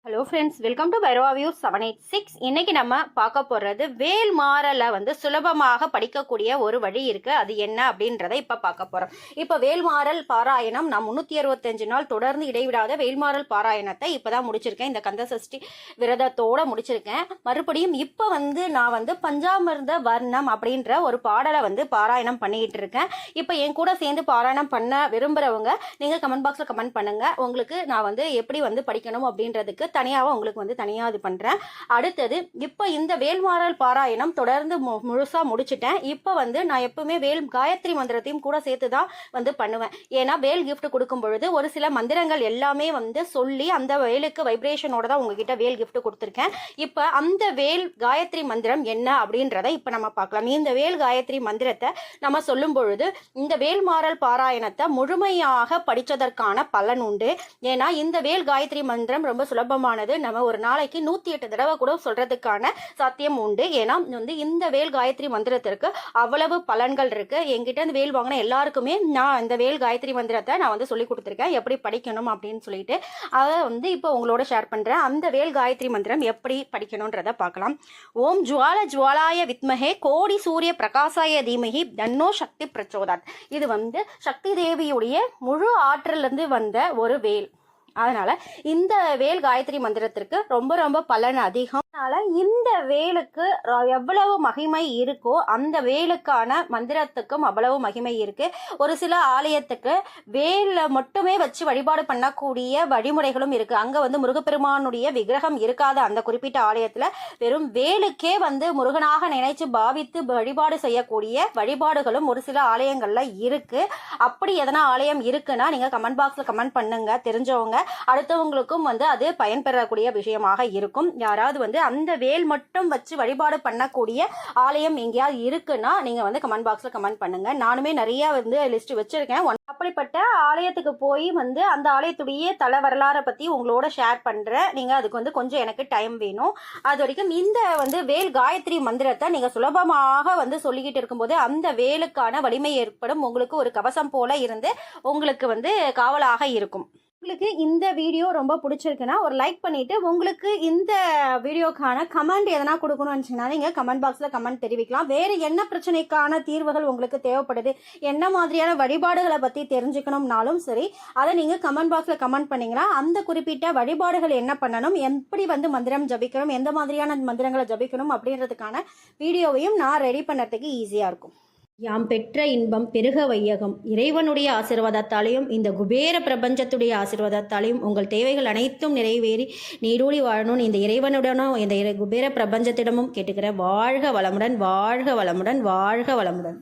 Hello friends, welcome to பைரோவா views 786. இன்னைக்கு நம்ம பார்க்க போகிறது வேல் மாறலை சுலபமாக படிக்கக்கூடிய ஒரு வழி இருக்குது. அது என்ன அப்படின்றத இப்போ பார்க்க போகிறோம். இப்போ வேல்மாறல் பாராயணம் நான் 365 நாள் தொடர்ந்து இடைவிடாத வேல்மாறல் பாராயணத்தை இப்போ தான் முடிச்சிருக்கேன். இந்த கந்த சஷ்டி விரதத்தோடு முடிச்சிருக்கேன். மறுபடியும் இப்போ நான் பஞ்சாமிர்த வர்ணம் அப்படின்ற ஒரு பாடலை பாராயணம் பண்ணிக்கிட்டு இருக்கேன். இப்போ என் கூட சேர்ந்து பாராயணம் பண்ண விரும்புகிறவங்க நீங்கள் கமெண்ட் பாக்ஸில் கமெண்ட் பண்ணுங்கள். உங்களுக்கு நான் எப்படி படிக்கணும் அப்படின்றதுக்கு தனியாக உங்களுக்கு தனியாக இது பண்ணுறேன். அடுத்தது இப்போ இந்த வேல்மாறல் பாராயணம் தொடர்ந்து முழுசாக முடிச்சுட்டேன். இப்போ நான் எப்பவுமே காயத்ரி மந்திரத்தையும் கூட சேர்த்து தான் பண்ணுவேன். ஏன்னா வேல் கிஃப்ட் கொடுக்கும் பொழுது ஒரு சில மந்திரங்கள் எல்லாமே சொல்லி அந்த வேலுக்கு வைப்ரேஷனோட தான் உங்ககிட்ட வேல் கிஃப்ட் கொடுத்துருக்கேன். இப்போ அந்த வேல் காயத்ரி மந்திரம் என்ன அப்படின்றத இப்போ நம்ம பார்க்கலாம். இந்த வேல் காயத்ரி மந்திரத்தை நம்ம சொல்லும் பொழுது இந்த வேல்மாறல் பாராயணத்தை முழுமையாக படித்ததற்கான பலன் உண்டு. ஏன்னா இந்த வேல் காயத்ரி மந்திரம் ரொம்ப சுலபமானது. நம்ம ஒரு நாளைக்கு 108 தடவை கூட சொல்றதுக்கான சாத்தியம் உண்டு. ஏன்னா இந்த வேல் காயத்ரி மந்திரத்திற்கு அவ்வளவு பலன்கள் இருக்கு. என்கிட்ட இந்த வேல் வாங்கின எல்லாருக்குமே நான் இந்த வேல் காயத்ரி மந்திரத்தை நான் சொல்லி கொடுத்துருக்கேன், எப்படி படிக்கணும் அப்படின்னு சொல்லிட்டு. அதை இப்போ உங்களோட ஷேர் பண்றேன். அந்த வேல் காயத்ரி மந்திரம் எப்படி படிக்கணும்ன்றத பார்க்கலாம். ஓம் ஜுவால ஜுவாலாய வித்மஹே கோடி சூரிய பிரகாசாய தீமஹி தன்னோ சக்தி பிரச்சோதாத். இது சக்தி தேவியுடைய முழு ஆற்றலிருந்து வந்த ஒரு வேல். அதனால இந்த வேல் காயத்ரி மந்திரத்திற்கு ரொம்ப ரொம்ப பலன் அதிகம். அதனால இந்த வேலுக்கு எவ்வளவு மகிமை இருக்கோ அந்த வேலுக்கான மந்திரத்துக்கும் அவ்வளவு மகிமை இருக்கு. ஒரு சில ஆலயத்துக்கு வேல மட்டுமே வச்சு வழிபாடு பண்ணக்கூடிய வழிமுறைகளும் இருக்கு. அங்க முருகப்பெருமானுடைய விக்கிரகம் இருக்காத அந்த குறிப்பிட்ட ஆலயத்துல வெறும் வேலுக்கே முருகனாக நினைச்சு பாவித்து வழிபாடு செய்யக்கூடிய வழிபாடுகளும் ஒரு சில ஆலயங்கள்ல இருக்கு. அப்படி எதனா ஆலயம் இருக்குன்னா நீங்க கமெண்ட் பாக்ஸ்ல கமெண்ட் பண்ணுங்க, தெரிஞ்சவங்க. அடுத்தவங்களுக்கும் அது பயன்பெறக்கூடிய விஷயமாக இருக்கும். யாராவது அந்த வேல் மட்டும் வச்சு வழிபாடு பண்ணக்கூடிய ஆலயம் எங்கேயாவது இருக்குன்னா நீங்க கமெண்ட் பாக்ஸ்ல கமெண்ட் பண்ணுங்க. நானுமே நிறைய லிஸ்ட் வச்சிருக்கேன். அப்படிப்பட்ட ஆலயத்துக்கு போய் அந்த ஆலயத்துடைய தல வரலாறை பத்தி உங்களோட ஷேர் பண்றேன். நீங்க அதுக்கு கொஞ்சம் எனக்கு டைம் வேணும். அது வரைக்கும் இந்த வேல் காயத்ரி மந்திரத்தை நீங்க சுலபமாக சொல்லிக்கிட்டு இருக்கும்போது அந்த வேலுக்கான வலிமை ஏற்படும். உங்களுக்கு ஒரு கவசம் போல இருந்து உங்களுக்கு காவலாக இருக்கும். உங்களுக்கு இந்த வீடியோ ரொம்ப பிடிச்சிருக்குன்னா ஒரு லைக் பண்ணிட்டு உங்களுக்கு இந்த வீடியோக்கான கமெண்ட் எதனா கொடுக்கணும்னு நினச்சிங்கன்னா நீங்கள் கமெண்ட் பாக்ஸில் கமெண்ட் தெரிவிக்கலாம். வேறு என்ன பிரச்சனைக்கான தீர்வுகள் உங்களுக்கு தேவைப்படுது, என்ன மாதிரியான வழிபாடுகளை பற்றி தெரிஞ்சுக்கணும்னாலும் சரி, அதை நீங்கள் கமெண்ட் பாக்ஸில் கமெண்ட் பண்ணிங்கன்னா அந்த குறிப்பிட்ட வழிபாடுகள் என்ன பண்ணணும், எப்படி மந்திரம் ஜபிக்கணும், எந்த மாதிரியான மந்திரங்களை ஜபிக்கணும் அப்படின்றதுக்கான வீடியோவையும் நான் ரெடி பண்ணுறதுக்கு ஈஸியாக இருக்கும். யாம் பெற்ற இன்பம் பெருக வையகம். இறைவனுடைய ஆசீர்வாதத்தாலையும் இந்த குபேர பிரபஞ்சத்துடைய ஆசீர்வாதத்தாலையும் உங்கள் தேவைகள் அனைத்தும் நிறைவேறி நீடூழி வாழணும்னு இந்த இறைவனுடனும் இந்த குபேர பிரபஞ்சத்திடமும் கேட்டுக்கிற. வாழ்க வளமுடன், வாழ்க வளமுடன், வாழ்க வளமுடன்.